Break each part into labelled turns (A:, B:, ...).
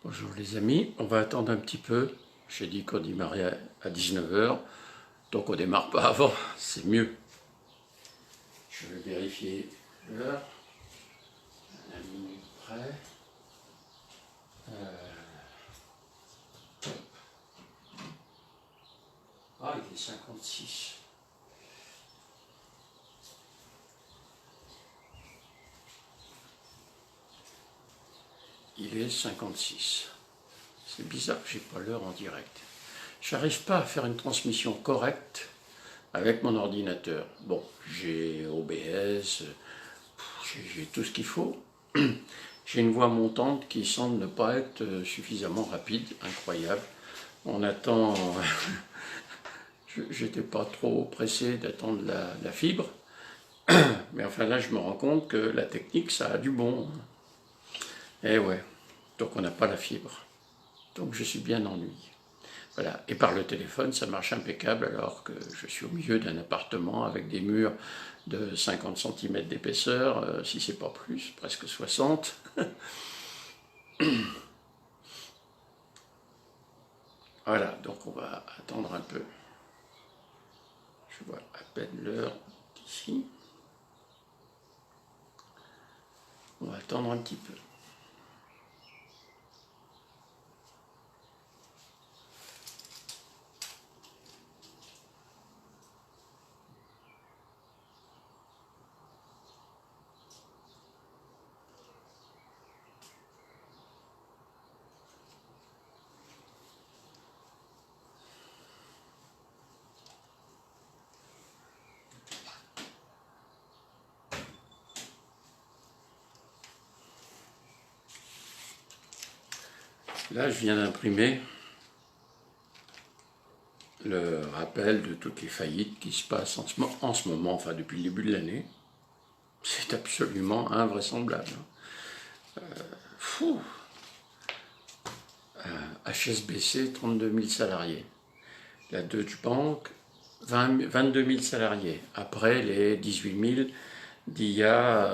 A: Bonjour les amis, on va attendre un petit peu. J'ai dit qu'on démarrait à 19 heures, donc on démarre pas avant, c'est mieux. Je vais vérifier l'heure, à la minute près. Ah, il est 56. Il est 56. C'est bizarre que j'ai pas l'heure en direct. J'arrive pas à faire une transmission correcte avec mon ordinateur. Bon, j'ai OBS, j'ai tout ce qu'il faut. J'ai une voix montante qui semble ne pas être suffisamment rapide, incroyable. On attend. J'étais pas trop pressé d'attendre la fibre, mais enfin là je me rends compte que la technique ça a du bon. Et ouais, donc on n'a pas la fibre. Donc je suis bien ennuyé. Voilà. Et par le téléphone, ça marche impeccable alors que je suis au milieu d'un appartement avec des murs de 50 cm d'épaisseur, si c'est pas plus, presque 60. Voilà, donc on va attendre un peu. Je vois à peine l'heure d'ici. On va attendre un petit peu. Là, je viens d'imprimer le rappel de toutes les faillites qui se passent en ce moment, enfin depuis le début de l'année. C'est absolument invraisemblable. Fou. HSBC, 32 000 salariés. La Deutsche Bank, 22 000 salariés. Après les 18 000 d'il y a,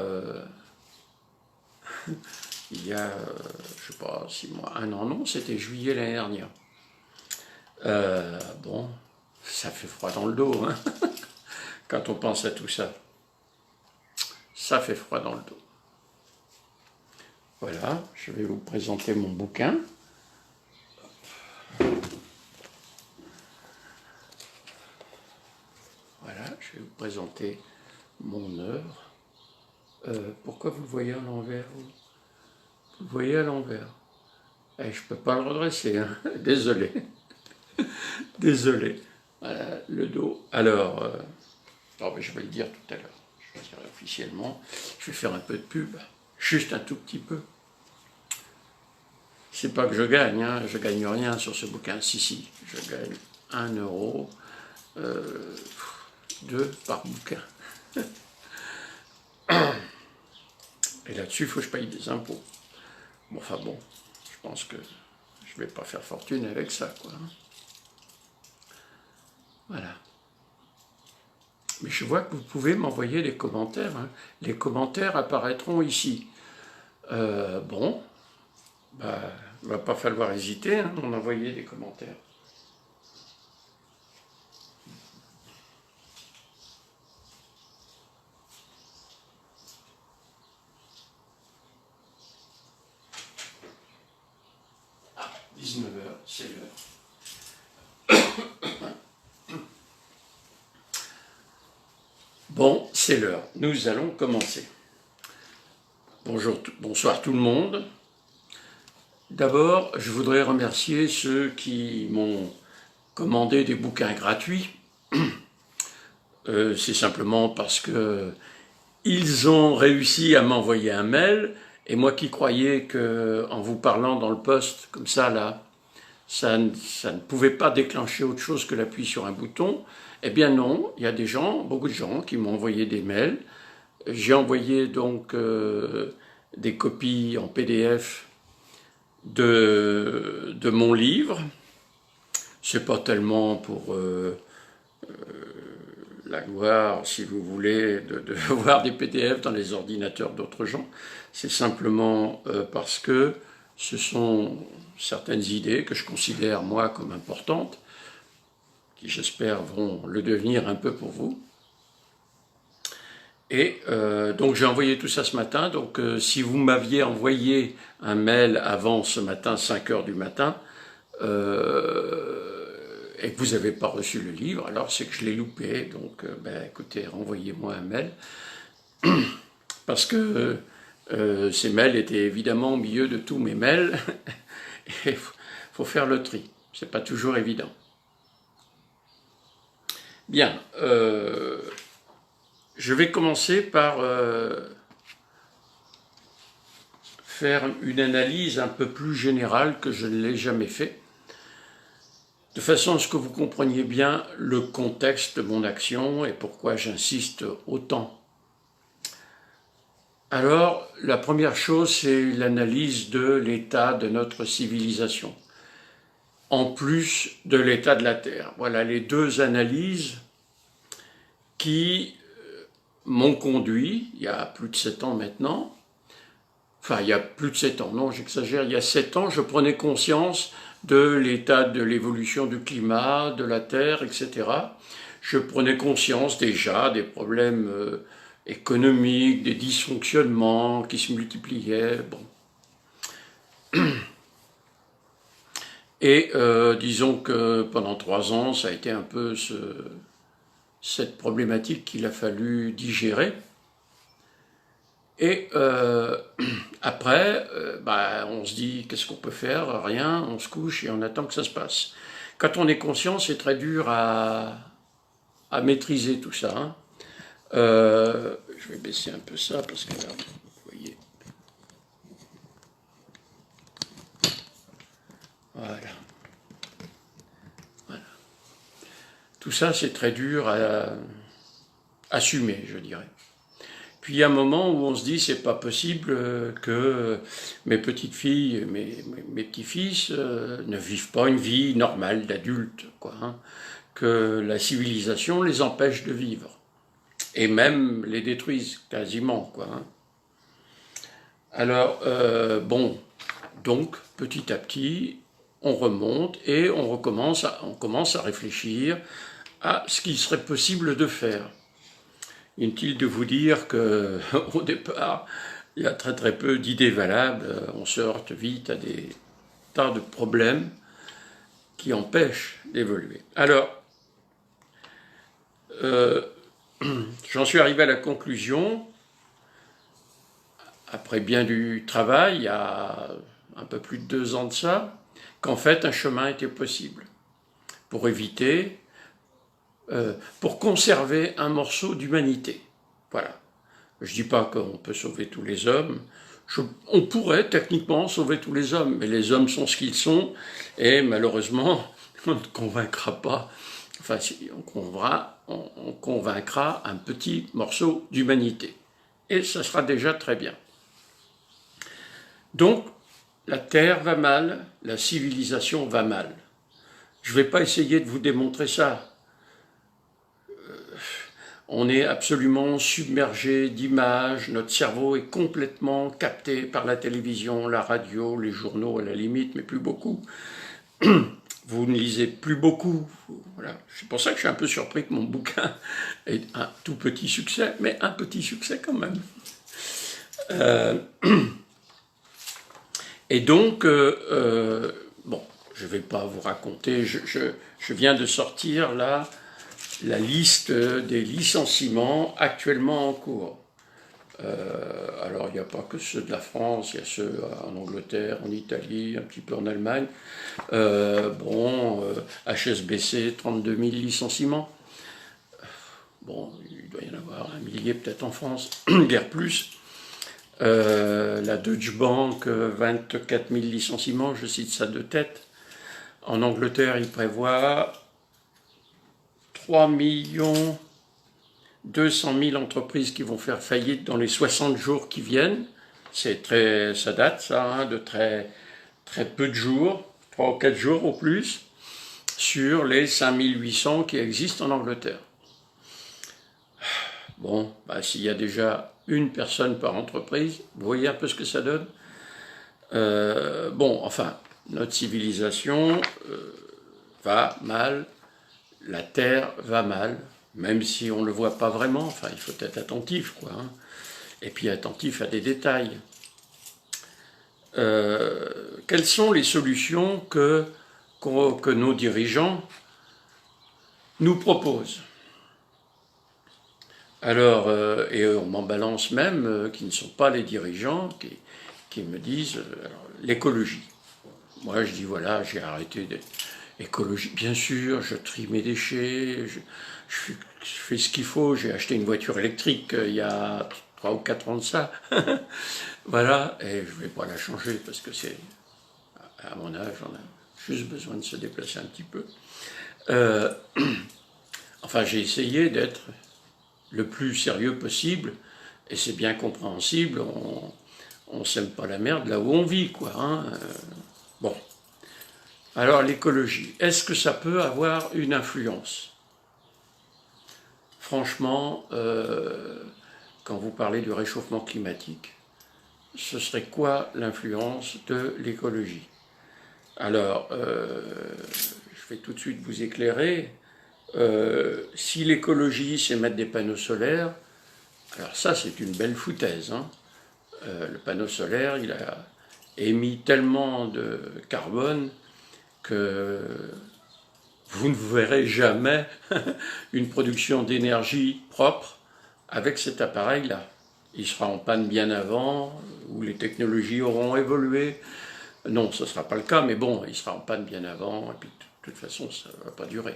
A: je sais pas, 6 mois, un an, non, c'était juillet l'année dernière. Bon, ça fait froid dans le dos, hein, quand on pense à tout ça. Ça fait froid dans le dos. Voilà, je vais vous présenter mon bouquin. Voilà, je vais vous présenter mon œuvre. Pourquoi vous le voyez à l'envers? Vous le voyez à l'envers. Je ne peux pas le redresser, hein. Désolé. Désolé. Voilà, le dos. Alors, je vais le dire tout à l'heure. Je vais le dire officiellement. Je vais faire un peu de pub. Juste un tout petit peu. C'est pas que je gagne, hein. Je gagne rien sur ce bouquin. Si, je gagne 1 euro, 2 par bouquin. Et là-dessus, il faut que je paye des impôts. Bon, enfin bon, je pense que je vais pas faire fortune avec ça, quoi. Voilà. Mais je vois que vous pouvez m'envoyer des commentaires, hein. Les commentaires apparaîtront ici. Bon, bah, il ne va pas falloir hésiter, hein, d'en envoyer des commentaires. Ah, 19 heures, c'est l'heure. Bon, c'est l'heure. Nous allons commencer. Bonsoir tout le monde. D'abord, je voudrais remercier ceux qui m'ont commandé des bouquins gratuits. C'est simplement parce que ils ont réussi à m'envoyer un mail, et moi qui croyais que, en vous parlant dans le poste, comme ça, là, ça ne pouvait pas déclencher autre chose que l'appui sur un bouton, eh bien non, il y a des gens, beaucoup de gens, qui m'ont envoyé des mails. J'ai envoyé donc des copies en PDF de mon livre. C'est pas tellement pour la gloire, si vous voulez, de voir des PDF dans les ordinateurs d'autres gens. C'est simplement parce que Ce sont certaines idées que je considère, moi, comme importantes, qui, j'espère, vont le devenir un peu pour vous. Et donc j'ai envoyé tout ça ce matin. Donc si vous m'aviez envoyé un mail avant ce matin, 5 heures du matin, et que vous n'avez pas reçu le livre, alors c'est que je l'ai loupé. Donc ben, écoutez, renvoyez-moi un mail. Parce que ces mails étaient évidemment au milieu de tous mes mails. Et il faut faire le tri. C'est pas toujours évident. Bien. Je vais commencer par faire une analyse un peu plus générale que je ne l'ai jamais fait, de façon à ce que vous compreniez bien le contexte de mon action et pourquoi j'insiste autant. Alors, la première chose, c'est l'analyse de l'état de notre civilisation, en plus de l'état de la Terre. Voilà les deux analyses qui m'ont conduit, il y a plus de 7 ans maintenant, enfin il y a plus de 7 ans, non j'exagère, il y a 7 ans, je prenais conscience de l'état de l'évolution du climat, de la Terre, etc. Je prenais conscience déjà des problèmes économiques, des dysfonctionnements qui se multipliaient, bon. Et disons que pendant 3 ans, ça a été un peu cette problématique qu'il a fallu digérer. Et après, bah, on se dit, qu'est-ce qu'on peut faire? Rien, on se couche et on attend que ça se passe. Quand on est conscient, c'est très dur à maîtriser tout ça. Hein. Je vais baisser un peu ça parce que là, vous voyez. Voilà. Voilà. Tout ça, c'est très dur à assumer, je dirais. Puis il y a un moment où on se dit c'est pas possible que mes petites filles, mes petits-fils ne vivent pas une vie normale d'adulte, quoi. Hein, que la civilisation les empêche de vivre et même les détruise quasiment, quoi. Hein. Alors bon, donc petit à petit, on remonte et on commence à réfléchir à ce qu'il serait possible de faire. Inutile de vous dire qu'au départ, il y a très très peu d'idées valables. On se heurte vite à des tas de problèmes qui empêchent d'évoluer. Alors, j'en suis arrivé à la conclusion, après bien du travail, il y a un peu plus de 2 ans de ça, qu'en fait un chemin était possible pour éviter, pour conserver un morceau d'humanité. Voilà. Je ne dis pas qu'on peut sauver tous les hommes. On pourrait techniquement sauver tous les hommes, mais les hommes sont ce qu'ils sont, et malheureusement, on ne convaincra pas. Enfin, si on convaincra un petit morceau d'humanité. Et ça sera déjà très bien. Donc, la Terre va mal, la civilisation va mal. Je ne vais pas essayer de vous démontrer ça. On est absolument submergé d'images, notre cerveau est complètement capté par la télévision, la radio, les journaux à la limite, mais plus beaucoup. Vous ne lisez plus beaucoup. Voilà. C'est pour ça que je suis un peu surpris que mon bouquin ait un tout petit succès, mais un petit succès quand même. Et donc, bon, je ne vais pas vous raconter, je viens de sortir là la liste des licenciements actuellement en cours. Alors, il n'y a pas que ceux de la France, il y a ceux en Angleterre, en Italie, un petit peu en Allemagne. HSBC, 32 000 licenciements. Bon, il doit y en avoir 1 millier peut-être en France, guère plus. La Deutsche Bank, 24 000 licenciements, je cite ça de tête. En Angleterre, il prévoit 3 200 000 entreprises qui vont faire faillite dans les 60 jours qui viennent. Ça date, ça, hein, de très, très peu de jours, 3 ou 4 jours au plus, sur les 5 800 qui existent en Angleterre. Bon, bah, s'il y a déjà une personne par entreprise, vous voyez un peu ce que ça donne. Bon, enfin, notre civilisation va mal, la Terre va mal, même si on ne le voit pas vraiment, enfin, il faut être attentif, quoi, hein. Et puis attentif à des détails. Quelles sont les solutions que nos dirigeants nous proposent? Alors, et on m'en balance même qui ne sont pas les dirigeants, qui me disent l'écologie. Moi, je dis voilà, j'ai arrêté d'être écologique. Bien sûr, je trie mes déchets, je fais ce qu'il faut. J'ai acheté une voiture électrique il y a 3 ou 4 ans de ça. Voilà, et je ne vais pas la changer parce que c'est à mon âge, on a juste besoin de se déplacer un petit peu. Euh, enfin, j'ai essayé d'être le plus sérieux possible, et c'est bien compréhensible, on sème pas la merde là où on vit, quoi, hein. Bon. Alors l'écologie, est-ce que ça peut avoir une influence? Franchement, quand vous parlez du réchauffement climatique, ce serait quoi l'influence de l'écologie? Alors, je vais tout de suite vous éclairer. Si l'écologie, c'est mettre des panneaux solaires, alors ça, c'est une belle foutaise, hein. Le panneau solaire, il a émis tellement de carbone que vous ne verrez jamais une production d'énergie propre avec cet appareil-là. Il sera en panne bien avant, ou les technologies auront évolué. Non, ce ne sera pas le cas, mais bon, il sera en panne bien avant, et puis de toute façon, ça ne va pas durer.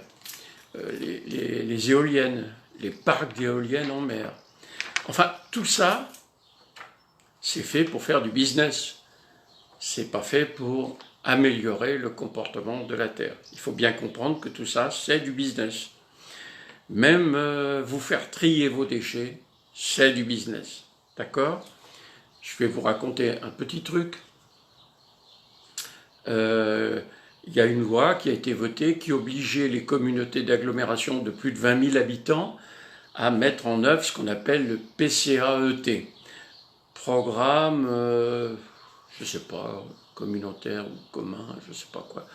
A: Les éoliennes, les parcs d'éoliennes en mer. Enfin, tout ça, c'est fait pour faire du business. C'est pas fait pour améliorer le comportement de la Terre. Il faut bien comprendre que tout ça, c'est du business. Même vous faire trier vos déchets, c'est du business. D'accord? Je vais vous raconter un petit truc. Il y a une loi qui a été votée qui obligeait les communautés d'agglomération de plus de 20 000 habitants à mettre en œuvre ce qu'on appelle le PCAET. Programme, je ne sais pas, communautaire ou commun, je ne sais pas quoi.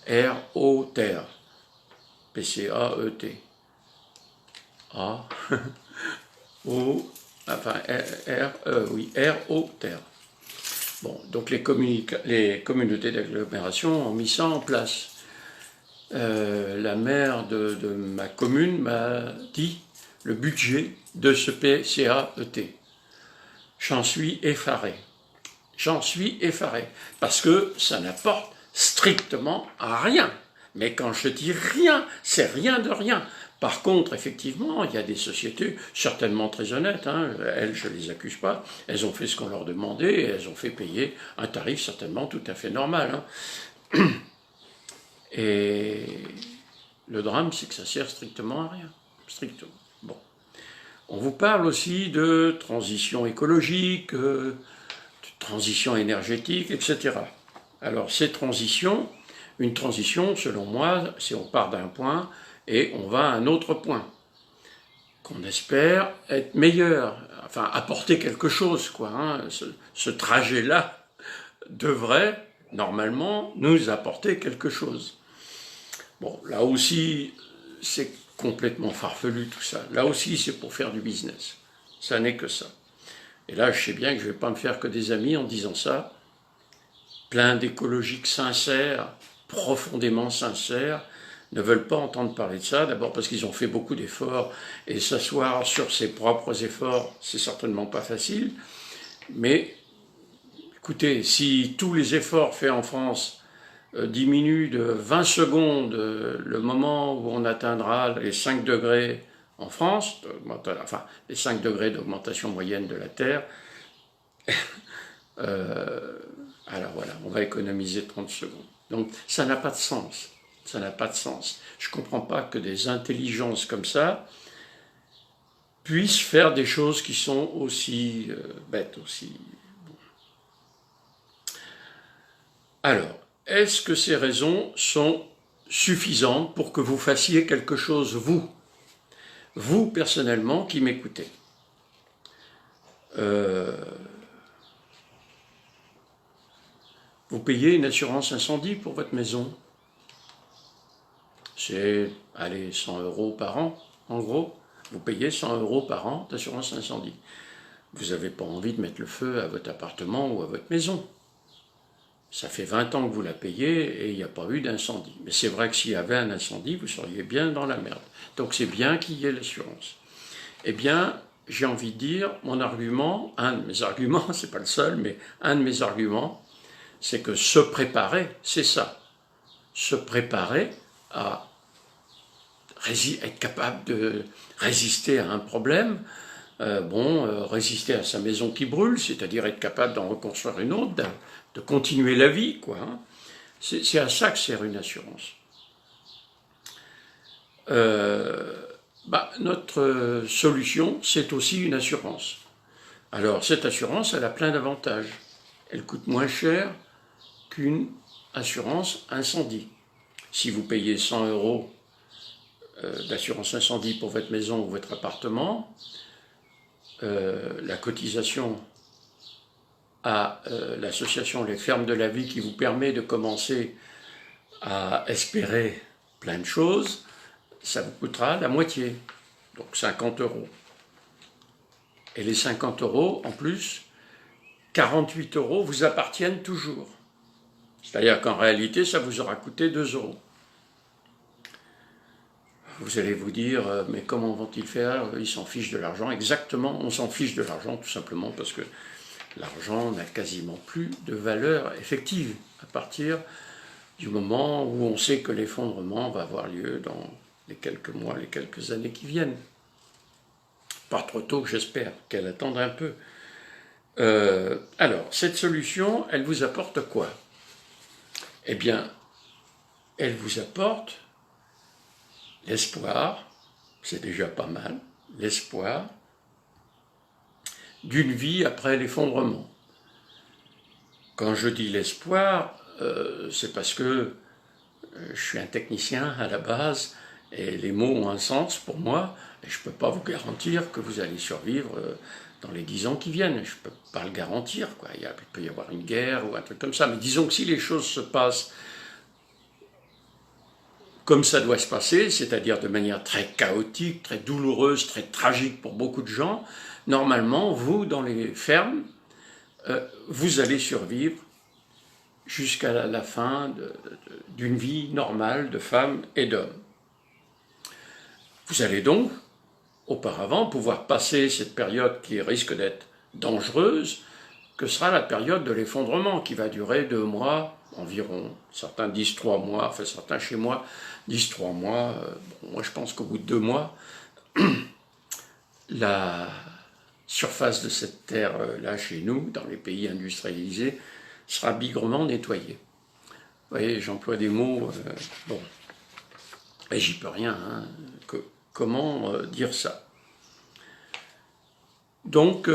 A: R-O-T-E-R. PCAET. A. O. Enfin, oui, R-O-T-E-R. Bon, donc les communautés d'agglomération ont mis ça en place. La maire de ma commune m'a dit le budget de ce PCAET. J'en suis effaré. J'en suis effaré. Parce que ça n'apporte strictement à rien. Mais quand je dis rien, c'est rien de rien. Par contre, effectivement, il y a des sociétés certainement très honnêtes, hein, elles, je ne les accuse pas, elles ont fait ce qu'on leur demandait et elles ont fait payer un tarif certainement tout à fait normal, hein. Et le drame, c'est que ça sert strictement à rien. Strictement. Bon. On vous parle aussi de transition écologique, de transition énergétique, etc. Alors, ces transitions, une transition, selon moi, c'est on part d'un point et on va à un autre point, qu'on espère être meilleur, enfin apporter quelque chose, quoi, hein. Ce trajet-là devrait, normalement, nous apporter quelque chose. Bon, là aussi, c'est complètement farfelu tout ça. Là aussi, c'est pour faire du business. Ça n'est que ça. Et là, je sais bien que je ne vais pas me faire que des amis en disant ça. Plein d'écologiques sincères, profondément sincères, ne veulent pas entendre parler de ça. D'abord parce qu'ils ont fait beaucoup d'efforts et s'asseoir sur ses propres efforts, c'est certainement pas facile. Mais écoutez, si tous les efforts faits en France diminuent de 20 secondes le moment où on atteindra les 5 degrés en France, enfin les 5 degrés d'augmentation moyenne de la Terre, alors voilà, on va économiser 30 secondes. Donc ça n'a pas de sens. Ça n'a pas de sens. Je ne comprends pas que des intelligences comme ça puissent faire des choses qui sont aussi bêtes, aussi. Alors, est-ce que ces raisons sont suffisantes pour que vous fassiez quelque chose, vous personnellement qui m'écoutez? Vous payez une assurance incendie pour votre maison. C'est, allez, 100 € par an, en gros. Vous payez 100 € par an d'assurance incendie. Vous n'avez pas envie de mettre le feu à votre appartement ou à votre maison. Ça fait 20 ans que vous la payez et il n'y a pas eu d'incendie. Mais c'est vrai que s'il y avait un incendie, vous seriez bien dans la merde. Donc c'est bien qu'il y ait l'assurance. Eh bien, j'ai envie de dire, mon argument, un de mes arguments, c'est pas le seul, mais un de mes arguments, c'est que se préparer, c'est ça. Se préparer à être capable de résister à un problème, résister à sa maison qui brûle, c'est-à-dire être capable d'en reconstruire une autre, de continuer la vie, quoi. C'est à ça que sert une assurance. Notre solution, c'est aussi une assurance. Alors, cette assurance, elle a plein d'avantages. Elle coûte moins cher qu'une assurance incendie. Si vous payez 100 € d'assurance incendie pour votre maison ou votre appartement, la cotisation à l'association Les Fermes de la Vie qui vous permet de commencer à espérer plein de choses, ça vous coûtera la moitié, donc 50 €. Et les 50 € en plus, 48 € vous appartiennent toujours. C'est-à-dire qu'en réalité, ça vous aura coûté 2 €. Vous allez vous dire, mais comment vont-ils faire? Ils s'en fichent de l'argent. Exactement, on s'en fiche de l'argent tout simplement parce que l'argent n'a quasiment plus de valeur effective à partir du moment où on sait que l'effondrement va avoir lieu dans les quelques mois, les quelques années qui viennent. Pas trop tôt, j'espère, qu'elle attende un peu. Alors, cette solution, elle vous apporte quoi? Eh bien, elle vous apporte l'espoir, c'est déjà pas mal, l'espoir d'une vie après l'effondrement. Quand je dis l'espoir, c'est parce que je suis un technicien à la base et les mots ont un sens pour moi et je ne peux pas vous garantir que vous allez survivre dans les 10 ans qui viennent. Je ne peux pas le garantir, quoi. Il peut y avoir une guerre ou un truc comme ça, mais disons que si les choses se passent comme ça doit se passer, c'est-à-dire de manière très chaotique, très douloureuse, très tragique pour beaucoup de gens, normalement, vous, dans les fermes, vous allez survivre jusqu'à la fin d'une vie normale de femmes et d'hommes. Vous allez donc, auparavant, pouvoir passer cette période qui risque d'être dangereuse, que sera la période de l'effondrement, qui va durer 2 mois environ. Certains disent 3 mois, enfin certains chez moi disent 3 mois. Moi je pense qu'au bout de 2 mois, la surface de cette terre-là chez nous, dans les pays industrialisés, sera bigrement nettoyée. Vous voyez, j'emploie des mots, et j'y peux rien, hein. Comment dire ça? Donc,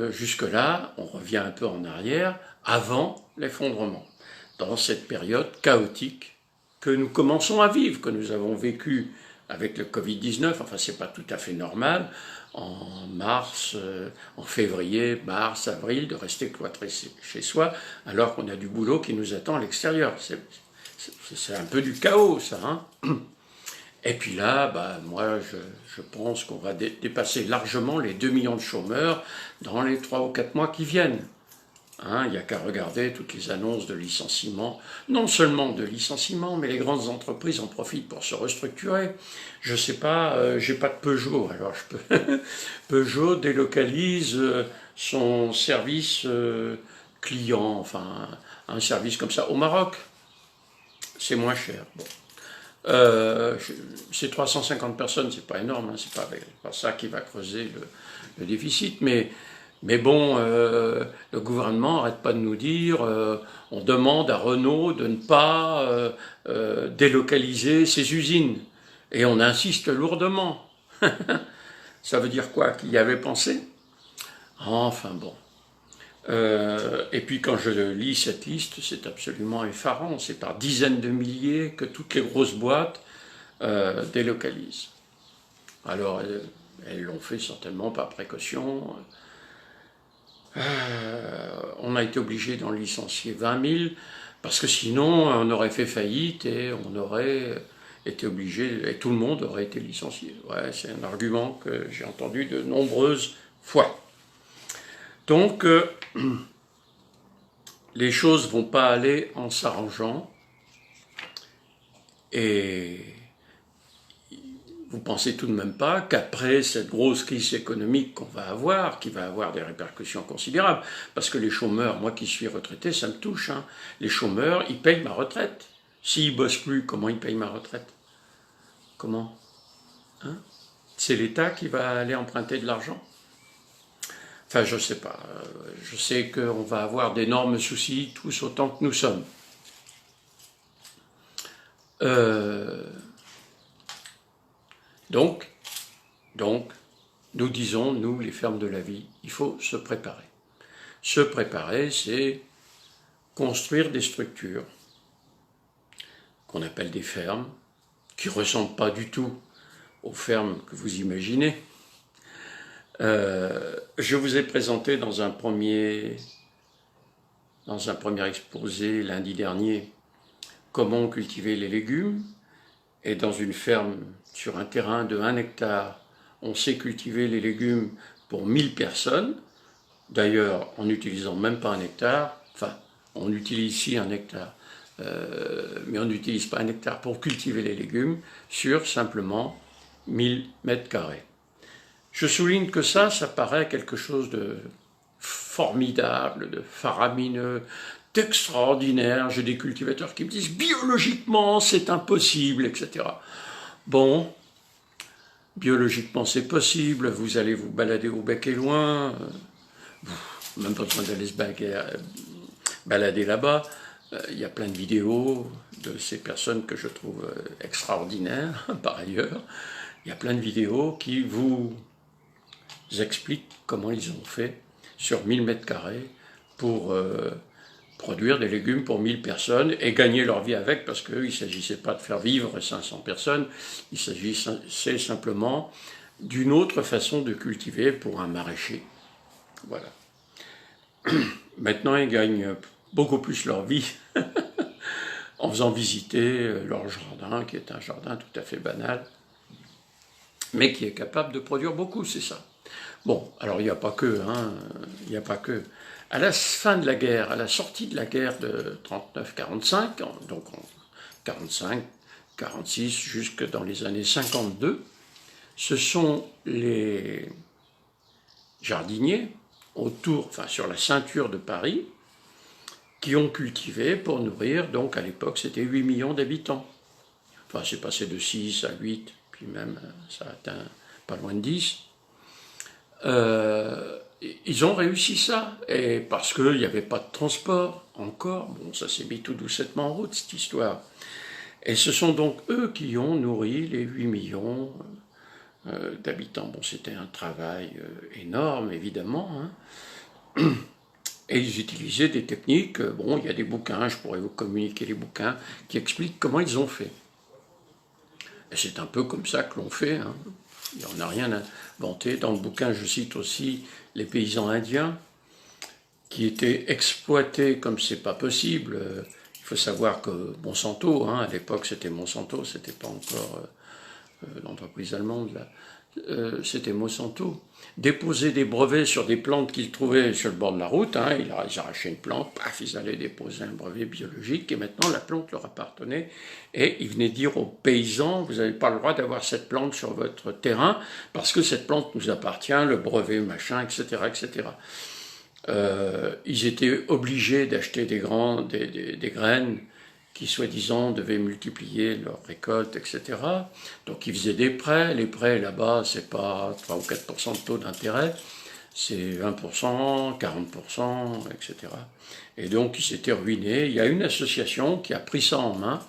A: jusque-là, on revient un peu en arrière, avant l'effondrement, dans cette période chaotique que nous commençons à vivre, que nous avons vécu avec le Covid-19, enfin c'est pas tout à fait normal, en mars, en février, mars, avril, de rester cloîtré chez soi, alors qu'on a du boulot qui nous attend à l'extérieur. C'est un peu du chaos, ça, hein. Et puis là, moi, je pense qu'on va dépasser largement les 2 millions de chômeurs dans les 3 ou 4 mois qui viennent. Hein, il n'y a qu'à regarder toutes les annonces de licenciement, non seulement de licenciement, mais les grandes entreprises en profitent pour se restructurer. Je ne sais pas, j'ai pas de Peugeot, alors je peux... Peugeot délocalise son service client, enfin un service comme ça au Maroc. C'est moins cher. Bon. C'est 350 personnes, c'est pas énorme, hein, c'est pas ça qui va creuser le déficit, mais bon, le gouvernement n'arrête pas de nous dire, on demande à Renault de ne pas délocaliser ses usines, et on insiste lourdement. Ça veut dire quoi? Qu'il y avait pensé? Enfin bon. Et puis quand je lis cette liste, c'est absolument effarant. C'est par dizaines de milliers que toutes les grosses boîtes délocalisent. Alors, elles l'ont fait certainement par précaution. On a été obligé d'en licencier 20 000 parce que sinon on aurait fait faillite et on aurait été obligé, et tout le monde aurait été licencié. Ouais, c'est un argument que j'ai entendu de nombreuses fois. Donc, les choses ne vont pas aller en s'arrangeant et vous pensez tout de même pas qu'après cette grosse crise économique qu'on va avoir, qui va avoir des répercussions considérables, parce que les chômeurs, moi qui suis retraité, ça me touche, hein, les chômeurs, ils payent ma retraite. S'ils ne bossent plus, comment ils payent ma retraite? Comment, hein? C'est l'État qui va aller emprunter de l'argent? Enfin, je ne sais pas. Je sais qu'on va avoir d'énormes soucis, tous autant que nous sommes. Donc, nous disons, nous, les fermes de la vie, il faut se préparer. Se préparer, c'est construire des structures qu'on appelle des fermes, qui ne ressemblent pas du tout aux fermes que vous imaginez. Je vous ai présenté dans un premier exposé lundi dernier comment cultiver les légumes, et dans une ferme sur un terrain de 1 hectare, on sait cultiver les légumes pour 1000 personnes, d'ailleurs en n'utilisant même pas 1 hectare, enfin on utilise ici 1 hectare, mais on n'utilise pas 1 hectare pour cultiver les légumes sur simplement 1000 mètres carrés. Je souligne que ça paraît quelque chose de formidable, de faramineux, d'extraordinaire. J'ai des cultivateurs qui me disent biologiquement c'est impossible, etc. Bon, biologiquement c'est possible, vous allez vous balader au bec et loin, même pas besoin d'aller se balader là-bas. Il y a plein de vidéos de ces personnes que je trouve extraordinaires, par ailleurs. Il y a plein de vidéos qui vous expliquent comment ils ont fait sur 1000 mètres carrés pour produire des légumes pour 1000 personnes et gagner leur vie avec, parce qu'il ne s'agissait pas de faire vivre 500 personnes, il s'agissait simplement d'une autre façon de cultiver pour un maraîcher. Voilà. Maintenant, ils gagnent beaucoup plus leur vie en faisant visiter leur jardin, qui est un jardin tout à fait banal, mais qui est capable de produire beaucoup, c'est ça. Bon, alors il n'y a pas que, hein, il n'y a pas que. À la fin de la guerre, à la sortie de la guerre de 39-45, donc en 45, 46, jusque dans les années 52, ce sont les jardiniers autour, enfin sur la ceinture de Paris, qui ont cultivé pour nourrir, donc à l'époque c'était 8 millions d'habitants. Enfin c'est passé de 6 à 8, puis même ça a atteint pas loin de 10. Ils ont réussi ça, et parce qu'il n'y avait pas de transport encore, bon ça s'est mis tout doucement en route cette histoire. Et ce sont donc eux qui ont nourri les 8 millions d'habitants. Bon c'était un travail énorme évidemment, hein. Et ils utilisaient des techniques, bon il y a des bouquins, je pourrais vous communiquer les bouquins, qui expliquent comment ils ont fait. Et c'est un peu comme ça que l'on fait, hein. Il n'y en a rien inventé. Dans le bouquin, je cite aussi les paysans indiens qui étaient exploités comme c'est pas possible. Il faut savoir que Monsanto, hein, à l'époque c'était Monsanto, c'était pas encore l'entreprise allemande, là. C'était Monsanto, déposer des brevets sur des plantes qu'ils trouvaient sur le bord de la route, hein, ils arrachaient une plante, paf, ils allaient déposer un brevet biologique, et maintenant la plante leur appartenait, et ils venaient dire aux paysans, vous n'avez pas le droit d'avoir cette plante sur votre terrain, parce que cette plante nous appartient, le brevet, machin, etc., etc. Ils étaient obligés d'acheter des graines qui soi-disant devaient multiplier leurs récoltes, etc. Donc ils faisaient des prêts. Les prêts là-bas, c'est pas 3 ou 4% de taux d'intérêt, c'est 20%, 40%, etc. Et donc ils s'étaient ruinés. Il y a une association qui a pris ça en main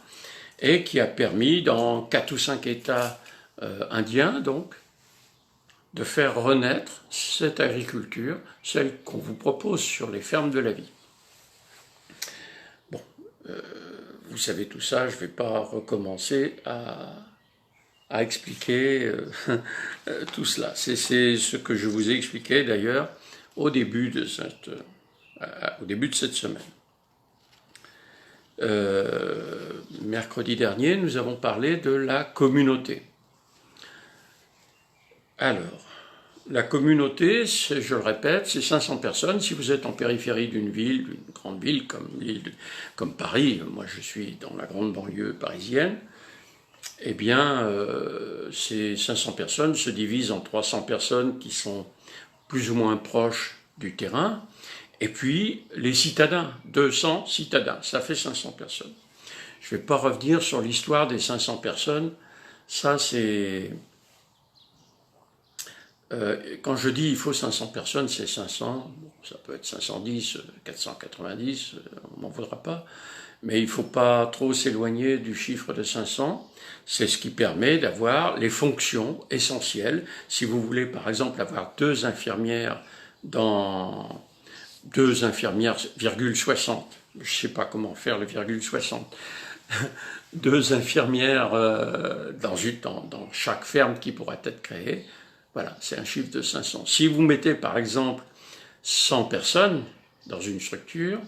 A: et qui a permis dans 4 ou 5 États indiens, donc, de faire renaître cette agriculture, celle qu'on vous propose sur les fermes de la vie. Bon, vous savez tout ça, je ne vais pas recommencer à expliquer tout cela. C'est ce que je vous ai expliqué d'ailleurs au début de cette semaine. Mercredi dernier, nous avons parlé de la communauté. Alors, la communauté, je le répète, c'est 500 personnes. Si vous êtes en périphérie d'une ville, d'une grande ville comme Paris, moi je suis dans la grande banlieue parisienne, eh bien, ces 500 personnes se divisent en 300 personnes qui sont plus ou moins proches du terrain, et puis les citadins, 200 citadins, ça fait 500 personnes. Je ne vais pas revenir sur l'histoire des 500 personnes, ça c'est... quand je dis il faut 500 personnes, c'est 500, bon, ça peut être 510, 490, on m'en voudra pas, mais il ne faut pas trop s'éloigner du chiffre de 500, c'est ce qui permet d'avoir les fonctions essentielles. Si vous voulez par exemple avoir 2 infirmières, virgule 60, je ne sais pas comment faire le virgule 60, 2 infirmières dans chaque ferme qui pourra être créée, voilà, c'est un chiffre de 500. Si vous mettez par exemple 100 personnes dans une structure,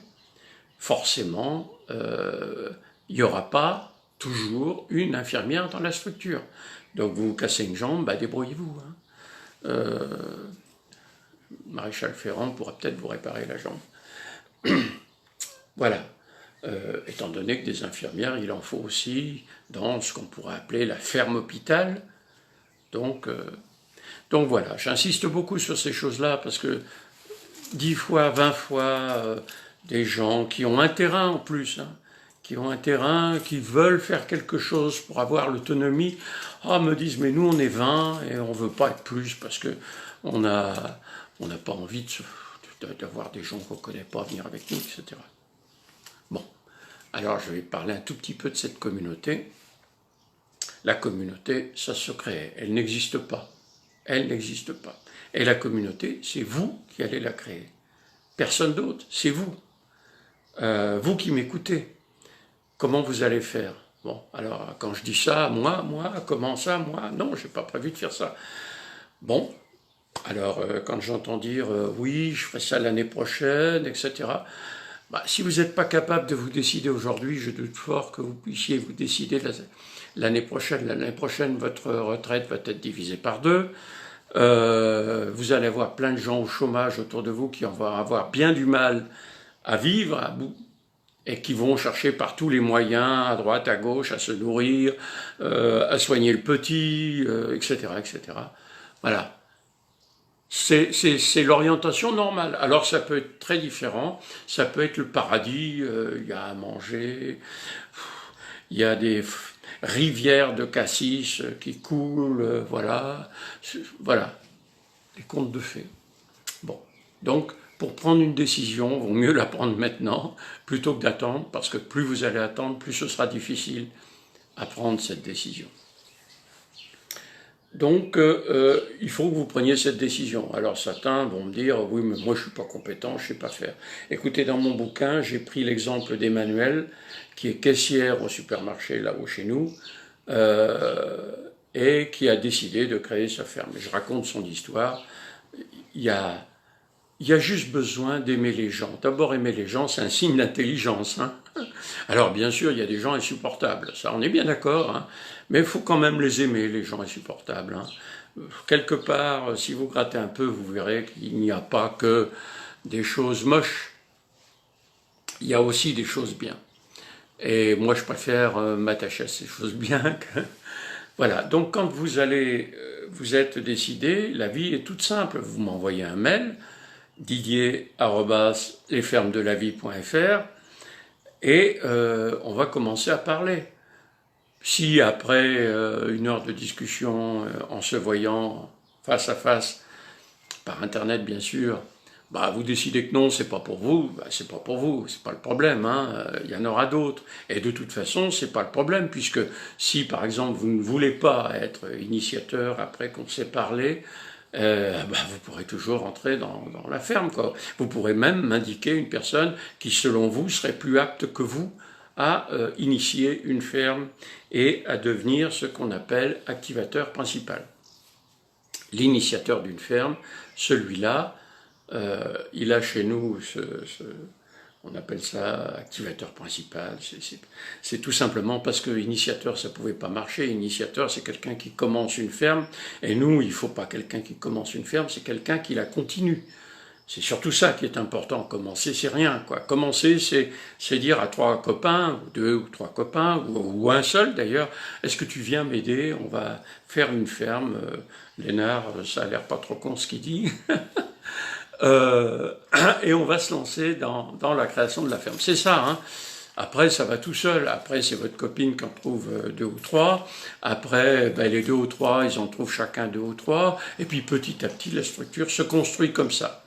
A: forcément, il n'y aura pas toujours une infirmière dans la structure. Donc vous vous cassez une jambe, bah débrouillez-vous. Maréchal Ferrand pourra peut-être vous réparer la jambe. Voilà. Étant donné que des infirmières, il en faut aussi dans ce qu'on pourrait appeler la ferme hôpital. Donc voilà, j'insiste beaucoup sur ces choses-là parce que 10 fois, 20 fois, des gens qui ont un terrain en plus, qui ont un terrain, qui veulent faire quelque chose pour avoir l'autonomie, me disent mais nous on est 20 et on ne veut pas être plus parce qu'on n'a pas envie d'avoir des gens qu'on ne connaît pas venir avec nous, etc. Bon, alors je vais parler un tout petit peu de cette communauté. La communauté, ça se crée, elle n'existe pas. Elle n'existe pas. Et la communauté, c'est vous qui allez la créer. Personne d'autre, c'est vous. Vous qui m'écoutez. Comment vous allez faire? Bon, alors quand je dis ça, moi, comment ça, moi? Non, je n'ai pas prévu de faire ça. Bon, alors quand j'entends dire oui, je ferai ça l'année prochaine, etc. Si vous n'êtes pas capable de vous décider aujourd'hui, je doute fort que vous puissiez vous décider l'année prochaine. L'année prochaine, votre retraite va être divisée par 2. Vous allez avoir plein de gens au chômage autour de vous qui vont avoir bien du mal à vivre à bout et qui vont chercher par tous les moyens, à droite, à gauche, à se nourrir, à soigner le petit, etc., etc. Voilà. C'est l'orientation normale. Alors ça peut être très différent, ça peut être le paradis, il y a à manger, il y a des rivières de cassis qui coulent, voilà, les contes de fées. Bon, donc pour prendre une décision, il vaut mieux la prendre maintenant plutôt que d'attendre, parce que plus vous allez attendre, plus ce sera difficile à prendre cette décision. Donc, il faut que vous preniez cette décision. Alors, certains vont me dire, oui, mais moi, je ne suis pas compétent, je ne sais pas faire. Écoutez, dans mon bouquin, j'ai pris l'exemple d'Emmanuelle, qui est caissière au supermarché, là-haut chez nous, et qui a décidé de créer sa ferme. Je raconte son histoire. Il y a juste besoin d'aimer les gens. D'abord, aimer les gens, c'est un signe d'intelligence. Alors, bien sûr, il y a des gens insupportables, ça, on est bien d'accord, mais il faut quand même les aimer, les gens insupportables. Quelque part, si vous grattez un peu, vous verrez qu'il n'y a pas que des choses moches, il y a aussi des choses bien. Et moi, je préfère m'attacher à ces choses bien que... Voilà, donc quand vous êtes décidé, la vie est toute simple. Vous m'envoyez un mail, didier@lesfermesdelavie.fr, et on va commencer à parler. Si après 1 heure de discussion, en se voyant face à face, par internet bien sûr, vous décidez que non, c'est pas pour vous, c'est pas pour vous, c'est pas le problème, il y en aura d'autres. Et de toute façon, c'est pas le problème, puisque si par exemple vous ne voulez pas être initiateur après qu'on s'est parlé, vous pourrez toujours entrer dans la ferme, quoi. Vous pourrez même m'indiquer une personne qui, selon vous, serait plus apte que vous à initier une ferme et à devenir ce qu'on appelle activateur principal. L'initiateur d'une ferme, celui-là, il a chez nous on appelle ça activateur principal. C'est tout simplement parce que initiateur, ça pouvait pas marcher. Initiateur, c'est quelqu'un qui commence une ferme. Et nous, il faut pas quelqu'un qui commence une ferme, c'est quelqu'un qui la continue. C'est surtout ça qui est important. Commencer, c'est rien, quoi. Commencer, c'est dire à 3 copains, ou 2 ou 3 copains, ou un seul d'ailleurs, est-ce que tu viens m'aider? On va faire une ferme. Lénard, ça a l'air pas trop con ce qu'il dit. Et on va se lancer dans la création de la ferme. C'est ça, hein. Après, ça va tout seul. Après, c'est votre copine qui en trouve 2 ou 3. Après, ben, les 2 ou 3, ils en trouvent chacun 2 ou 3. Et puis, petit à petit, la structure se construit comme ça.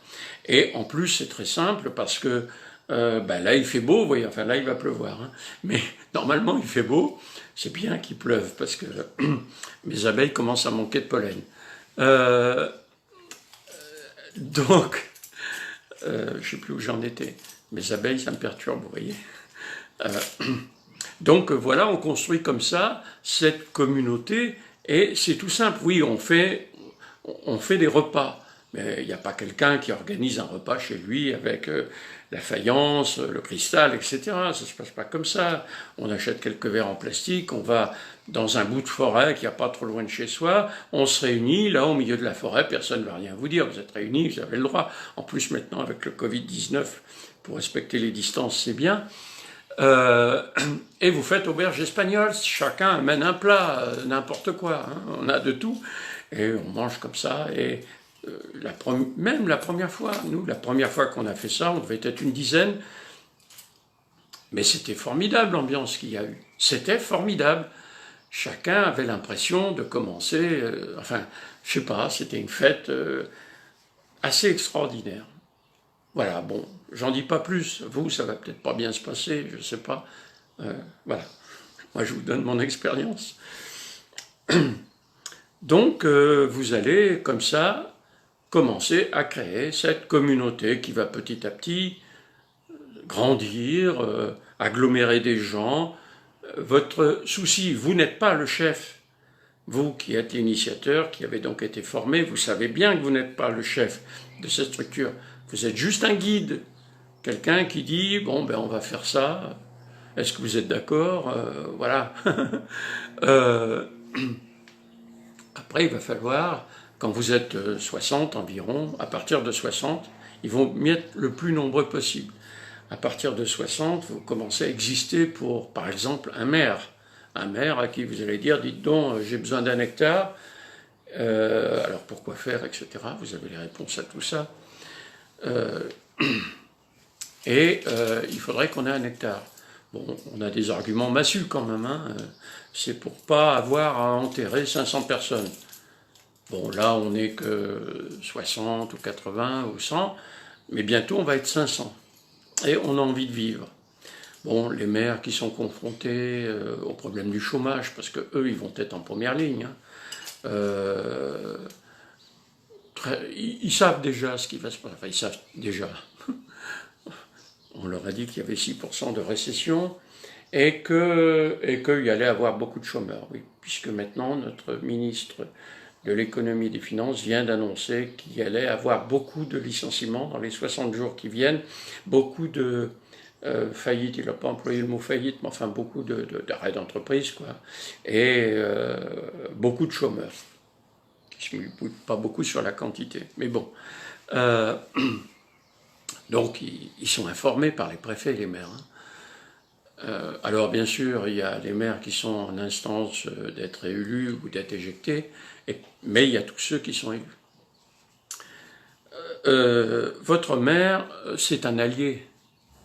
A: Et en plus, c'est très simple parce que ben, là, il fait beau, vous voyez. Enfin, là, il va pleuvoir. Hein. Mais normalement, il fait beau. C'est bien qu'il pleuve parce que mes abeilles commencent à manquer de pollen. Donc, je ne sais plus où j'en étais. Mes abeilles, ça me perturbe, vous voyez. Donc voilà, on construit comme ça cette communauté et c'est tout simple. Oui, on fait des repas, mais il n'y a pas quelqu'un qui organise un repas chez lui avec la faïence, le cristal, etc. Ça ne se passe pas comme ça. On achète quelques verres en plastique, on va dans un bout de forêt qui n'est pas trop loin de chez soi, on se réunit, là au milieu de la forêt, personne ne va rien vous dire, vous êtes réunis, vous avez le droit. En plus maintenant avec le Covid-19, pour respecter les distances, c'est bien. Et vous faites auberge espagnole, chacun amène un plat, n'importe quoi, hein, on a de tout, et on mange comme ça, et même la première fois, nous, la première fois qu'on a fait ça, on devait être une dizaine, mais c'était formidable l'ambiance qu'il y a eu, c'était formidable, chacun avait l'impression de commencer, enfin, je sais pas, c'était une fête assez extraordinaire. Voilà, bon, j'en dis pas plus. Vous, ça va peut-être pas bien se passer, je sais pas. Voilà, moi je vous donne mon expérience. Donc, vous allez, comme ça, commencer à créer cette communauté qui va petit à petit grandir, agglomérer des gens. Votre souci, vous n'êtes pas le chef. Vous qui êtes l'initiateur, qui avez donc été formé, vous savez bien que vous n'êtes pas le chef de cette structure. Vous êtes juste un guide, quelqu'un qui dit, bon, ben on va faire ça, est-ce que vous êtes d'accord? Voilà. Après, il va falloir, quand vous êtes 60 environ, à partir de 60, ils vont mettre le plus nombreux possible. À partir de 60, vous commencez à exister pour, par exemple, un maire. Un maire à qui vous allez dire, dites donc, j'ai besoin d'un hectare, alors pourquoi faire, etc. Vous avez les réponses à tout ça. Il faudrait qu'on ait un hectare. Bon, on a des arguments massus quand même, hein. C'est pour pas avoir à enterrer 500 personnes. Bon, là, on n'est que 60 ou 80 ou 100, mais bientôt on va être 500. Et on a envie de vivre. Bon, les maires qui sont confrontés au problème du chômage, parce que eux, ils vont être en première ligne, hein. Ils savent déjà ce qui va se passer. Enfin, ils savent déjà. On leur a dit qu'il y avait 6% de récession et qu'il y allait avoir beaucoup de chômeurs. Oui, puisque maintenant, notre ministre de l'économie et des finances vient d'annoncer qu'il y allait avoir beaucoup de licenciements dans les 60 jours qui viennent, beaucoup de faillites, il n'a pas employé le mot faillite, mais enfin beaucoup d'arrêts d'entreprise, quoi, et beaucoup de chômeurs. Je ne m'écoute pas beaucoup sur la quantité, mais bon. Donc, ils sont informés par les préfets et les maires. Hein. Alors, bien sûr, il y a les maires qui sont en instance d'être réélus ou d'être éjectés, mais il y a tous ceux qui sont élus. Votre maire, c'est un allié.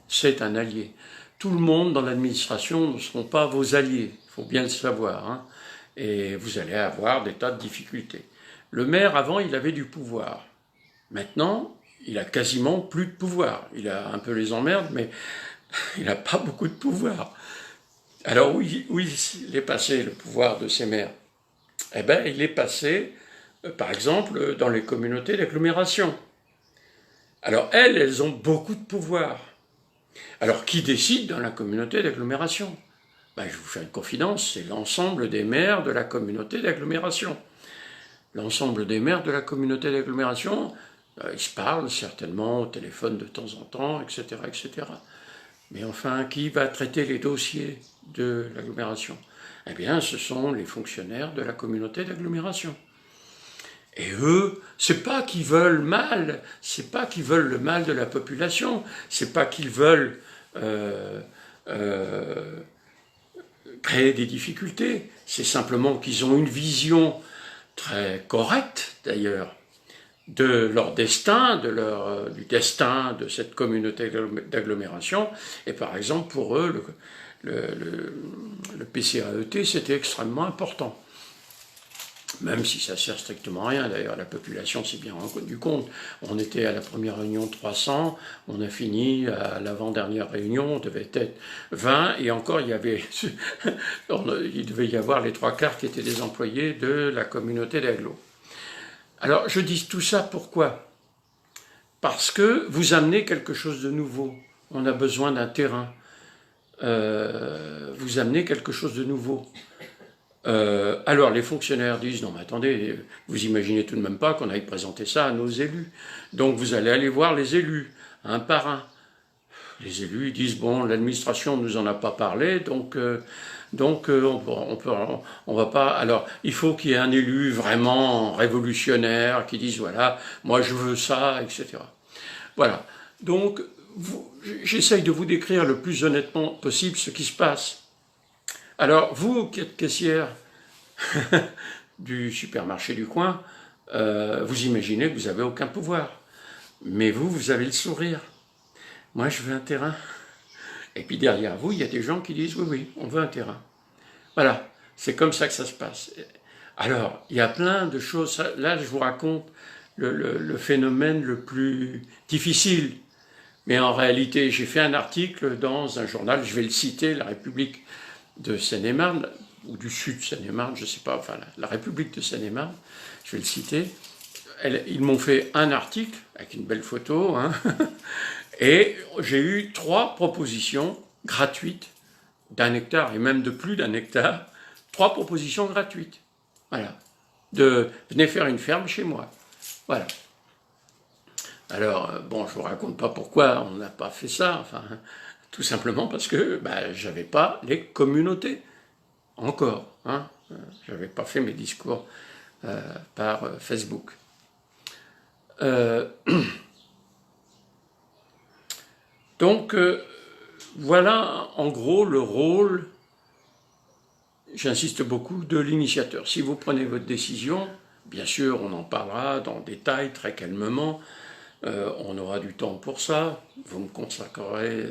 A: C'est un allié. Tout le monde dans l'administration ne seront pas vos alliés, il faut bien le savoir. Hein. Et vous allez avoir des tas de difficultés. Le maire, avant, il avait du pouvoir. Maintenant, il a quasiment plus de pouvoir. Il a un peu les emmerdes, mais il n'a pas beaucoup de pouvoir. Alors, où il est passé, le pouvoir de ces maires? Eh bien, il est passé, par exemple, dans les communautés d'agglomération. Alors, elles ont beaucoup de pouvoir. Alors, qui décide dans la communauté d'agglomération? Ben, je vous fais une confidence, c'est l'ensemble des maires de la communauté d'agglomération. L'ensemble des maires de la communauté d'agglomération, Ils se parlent certainement au téléphone de temps en temps, etc., etc. Mais enfin, qui va traiter les dossiers de l'agglomération? Eh bien, ce sont les fonctionnaires de la communauté d'agglomération. Et eux, c'est pas qu'ils veulent mal, c'est pas qu'ils veulent le mal de la population, c'est pas qu'ils veulent euh, euh, créer des difficultés, c'est simplement qu'ils ont une vision très correcte d'ailleurs de leur destin, du destin de cette communauté d'agglomération. Et par exemple, pour eux, le PCAET, c'était extrêmement important. Même si ça sert strictement à rien, d'ailleurs, la population s'est bien rendu compte. On était à la première réunion 300, on a fini à l'avant-dernière réunion, on devait être 20, et encore, il devait y avoir les 3/4 qui étaient des employés de la communauté d'agglo. Alors, je dis tout ça pourquoi? Parce que vous amenez quelque chose de nouveau. On a besoin d'un terrain. Vous amenez quelque chose de nouveau. Alors les fonctionnaires disent non mais attendez, vous imaginez tout de même pas qu'on aille présenter ça à nos élus. Donc vous allez aller voir les élus, un par un. Les élus disent bon, l'administration ne nous en a pas parlé, donc on va pas. Alors il faut qu'il y ait un élu vraiment révolutionnaire qui dise voilà, moi je veux ça, etc. Voilà. Donc j'essaye de vous décrire le plus honnêtement possible ce qui se passe. Alors, vous qui êtes caissière du supermarché du coin, vous imaginez que vous n'avez aucun pouvoir. Mais vous, vous avez le sourire. Moi, je veux un terrain. Et puis derrière vous, il y a des gens qui disent oui, oui, on veut un terrain. Voilà, c'est comme ça que ça se passe. Alors, il y a plein de choses. Là, je vous raconte le phénomène le plus difficile. Mais en réalité, j'ai fait un article dans un journal, je vais le citer, La République de Seine-et-Marne, ou du Sud de Seine-et-Marne, je ne sais pas, enfin la République de Seine-et-Marne, je vais le citer. Ils m'ont fait un article avec une belle photo, hein, et j'ai eu 3 propositions gratuites d'1 hectare et même de plus d'1 hectare, 3 propositions gratuites. Voilà. Venez faire une ferme chez moi. Voilà. Alors, bon, je ne vous raconte pas pourquoi on n'a pas fait ça, enfin, tout simplement parce que j'avais pas les communautés. Encore, hein. Je n'avais pas fait mes discours par Facebook. Donc, voilà en gros le rôle, j'insiste beaucoup, de l'initiateur. Si vous prenez votre décision, bien sûr, on en parlera dans détail, très calmement, on aura du temps pour ça, vous me consacrerez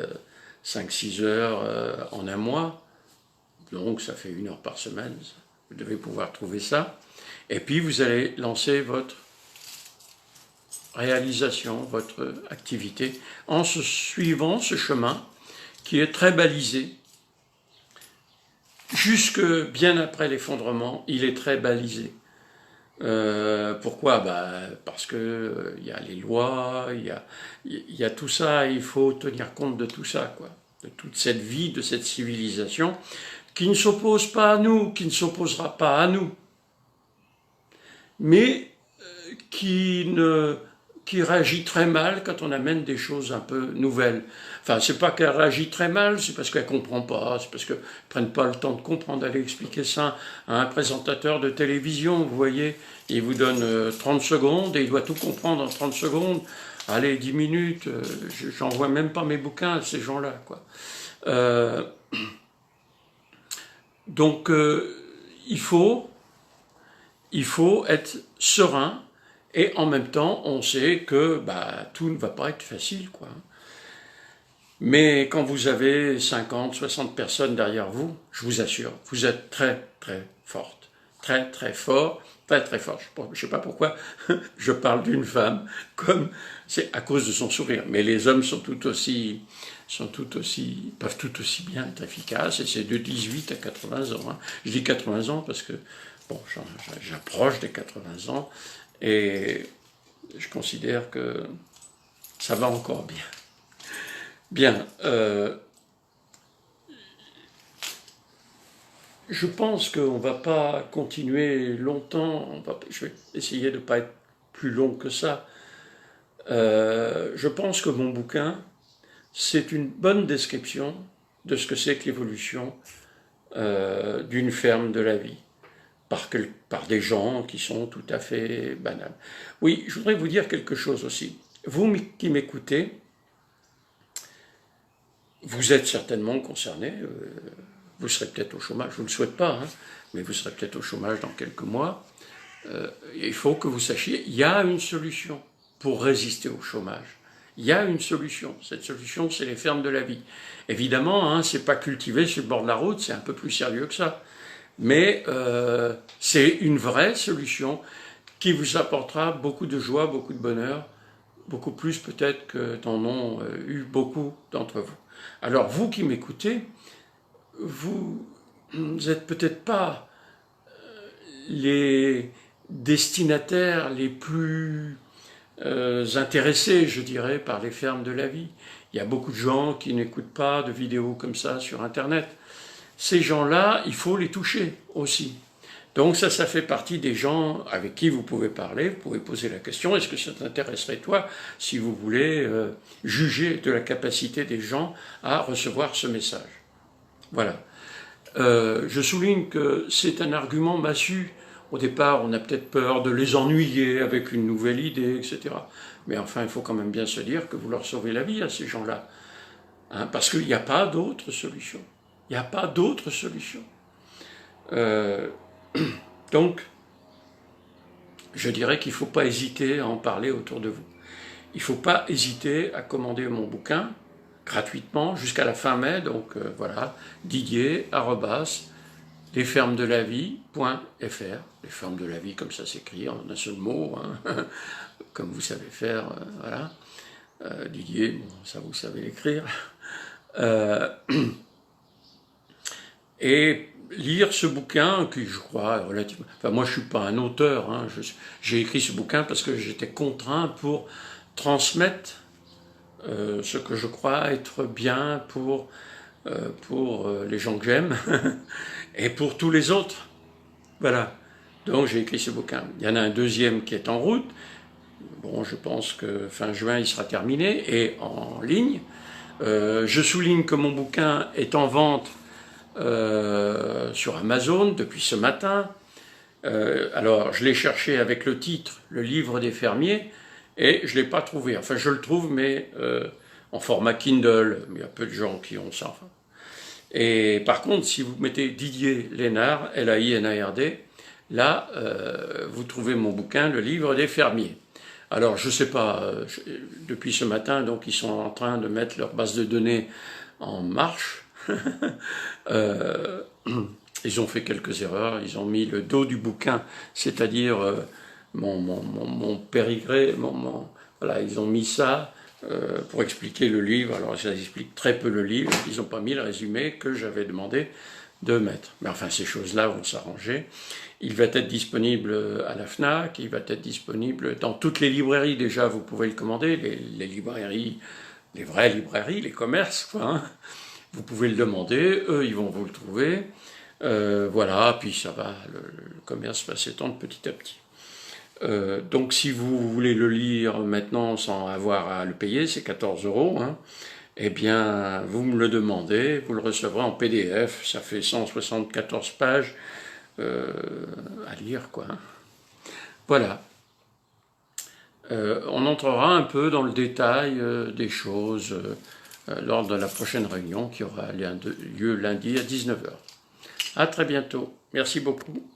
A: 5-6 heures en un mois, donc ça fait 1 heure par semaine, vous devez pouvoir trouver ça, et puis vous allez lancer votre réalisation, votre activité, en suivant ce chemin qui est très balisé. Jusque bien après l'effondrement, il est très balisé. Pourquoi? Parce que y a les lois, il y a tout ça, il faut tenir compte de tout ça, quoi, de toute cette vie, de cette civilisation, qui ne s'oppose pas à nous, qui ne s'opposera pas à nous, mais qui réagit très mal quand on amène des choses un peu nouvelles. Enfin, c'est pas qu'elle réagit très mal, c'est parce qu'elle comprend pas, c'est parce qu'elle ne prenne pas le temps de comprendre, d'aller expliquer ça à un présentateur de télévision, vous voyez, il vous donne 30 secondes et il doit tout comprendre en 30 secondes. Allez, 10 minutes, j'envoie même pas mes bouquins à ces gens-là, quoi. Donc, il faut être serein. Et en même temps, on sait que tout ne va pas être facile, quoi. Mais quand vous avez 50, 60 personnes derrière vous, je vous assure, vous êtes très, très forte. Très, très fort, très, très fort. Je ne sais pas pourquoi je parle d'une femme, comme c'est à cause de son sourire. Mais les hommes peuvent tout aussi bien être efficaces, et c'est de 18 à 80 ans. Hein. Je dis 80 ans parce que, bon, j'approche des 80 ans, et je considère que ça va encore bien. Bien. Je pense qu'on ne va pas continuer longtemps. Je vais essayer de ne pas être plus long que ça. Je pense que mon bouquin, c'est une bonne description de ce que c'est que l'évolution d'une ferme de la vie, par des gens qui sont tout à fait banals. Oui, je voudrais vous dire quelque chose aussi. Vous qui m'écoutez, vous êtes certainement concerné, vous serez peut-être au chômage, je ne le souhaite pas, hein, mais vous serez peut-être au chômage dans quelques mois. Il faut que vous sachiez, il y a une solution pour résister au chômage. Il y a une solution. Cette solution, c'est les fermes de la vie. Évidemment, hein, c'est pas cultivé sur le bord de la route, c'est un peu plus sérieux que ça. Mais c'est une vraie solution qui vous apportera beaucoup de joie, beaucoup de bonheur, beaucoup plus peut-être que n'en ont eu beaucoup d'entre vous. Alors vous qui m'écoutez, vous n'êtes peut-être pas les destinataires les plus intéressés, je dirais, par les fermes de la vie. Il y a beaucoup de gens qui n'écoutent pas de vidéos comme ça sur Internet. Ces gens-là, il faut les toucher aussi. Donc ça fait partie des gens avec qui vous pouvez parler, vous pouvez poser la question, est-ce que ça t'intéresserait toi, si vous voulez juger de la capacité des gens à recevoir ce message. Voilà. Je souligne que c'est un argument massu. Au départ, on a peut-être peur de les ennuyer avec une nouvelle idée, etc. Mais enfin, il faut quand même bien se dire que vous leur sauvez la vie à ces gens-là. Hein, parce qu'il n'y a pas d'autre solution. Il n'y a pas d'autre solution. Donc, je dirais qu'il ne faut pas hésiter à en parler autour de vous. Il ne faut pas hésiter à commander mon bouquin gratuitement jusqu'à la fin mai. Donc voilà, didier@lesfermesdelavie.fr. Les fermes de la vie, comme ça s'écrit en un seul mot, hein, comme vous savez faire, voilà. Didier, bon, ça vous savez l'écrire. Et lire ce bouquin, qui je crois relativement... Enfin, moi je ne suis pas un auteur, hein, j'ai écrit ce bouquin parce que j'étais contraint pour transmettre ce que je crois être bien pour les gens que j'aime et pour tous les autres. Voilà. Donc j'ai écrit ce bouquin. Il y en a un deuxième qui est en route. Bon, je pense que fin juin il sera terminé et en ligne. Je souligne que mon bouquin est en vente sur Amazon depuis ce matin. Alors je l'ai cherché avec le titre « Le livre des fermiers » et je ne l'ai pas trouvé. Enfin, je le trouve, mais en format Kindle. Il y a peu de gens qui ont ça. Enfin. Et par contre, si vous mettez Didier Lénard, L-A-I-N-A-R-D, là, vous trouvez mon bouquin, Le livre des fermiers. Alors, je ne sais pas, depuis ce matin, donc ils sont en train de mettre leur base de données en marche. Ils ont fait quelques erreurs, ils ont mis le dos du bouquin, c'est-à-dire mon pédigré, voilà, ils ont mis ça pour expliquer le livre. Alors ça explique très peu le livre, ils n'ont pas mis le résumé que j'avais demandé de mettre. Mais enfin, ces choses-là vont s'arranger. Il va être disponible à la FNAC, il va être disponible dans toutes les librairies. Déjà, vous pouvez le commander, les librairies, les vraies librairies, les commerces, quoi, hein. Vous pouvez le demander, eux, ils vont vous le trouver. Voilà, puis ça va, le commerce va s'étendre petit à petit. Donc si vous voulez le lire maintenant sans avoir à le payer, c'est 14 €, hein, eh bien vous me le demandez, vous le recevrez en PDF, ça fait 174 pages à lire, quoi. Hein. Voilà. On entrera un peu dans le détail des choses lors de la prochaine réunion qui aura lieu lundi à 19 h. À très bientôt. Merci beaucoup.